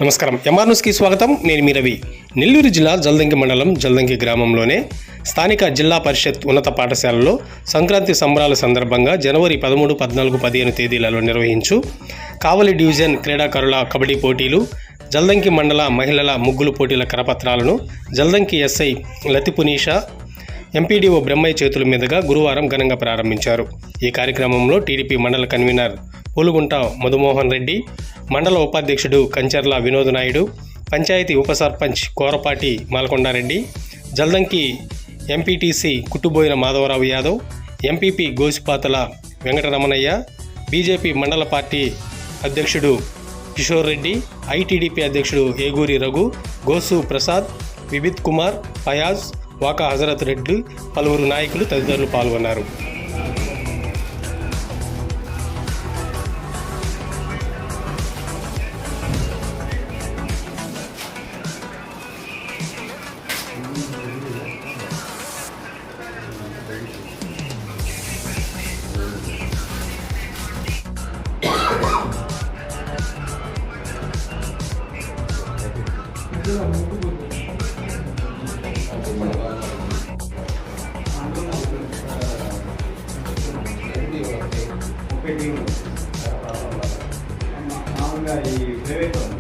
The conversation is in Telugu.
నమస్కారం. ఎంఆర్ న్యూస్కి స్వాగతం. నేను మీ రవి. నెల్లూరు జిల్లా జల్దంకి మండలం జల్దంకి గ్రామంలోనే స్థానిక జిల్లా పరిషత్ ఉన్నత పాఠశాలలో సంక్రాంతి సంబరాల సందర్భంగా జనవరి 13, 14, 15 తేదీలలో నిర్వహించు కావలి డివిజన్ క్రీడాకారుల కబడ్డీ పోటీలు, జల్దంకి మండల మహిళల ముగ్గులు పోటీల కరపత్రాలను జల్దంకి ఎస్ఐ లతిపునీషా, ఎంపీడీఓ బ్రహ్మయ్య చేతుల మీదుగా గురువారం ఘనంగా ప్రారంభించారు. ఈ కార్యక్రమంలో టీడీపీ మండల కన్వీనర్ పూలుగుంట మధుమోహన్ రెడ్డి, మండల ఉపాధ్యక్షుడు కంచర్ల వినోద్ నాయుడు, పంచాయతీ ఉప sarpanch Korapati Malakondareddy, Jaldanki MPTC Kuttuboina Madhavarao Yadav, MPP Gosipatala Venkataramanaiah, BJP mandal party అధ్యక్షుడు కిషోర్ రెడ్డి, ఐటీడీపీ అధ్యక్షుడు ఏగూరి రఘు, గోసు ప్రసాద్, విబిత్ కుమార్, ఫయాజ్, వాకా హజరత్ రెడ్డి, పలువురు నాయకులు తదితరులు పాల్గొన్నారు. మామూలుగా ఈ ప్రైవేట్ మన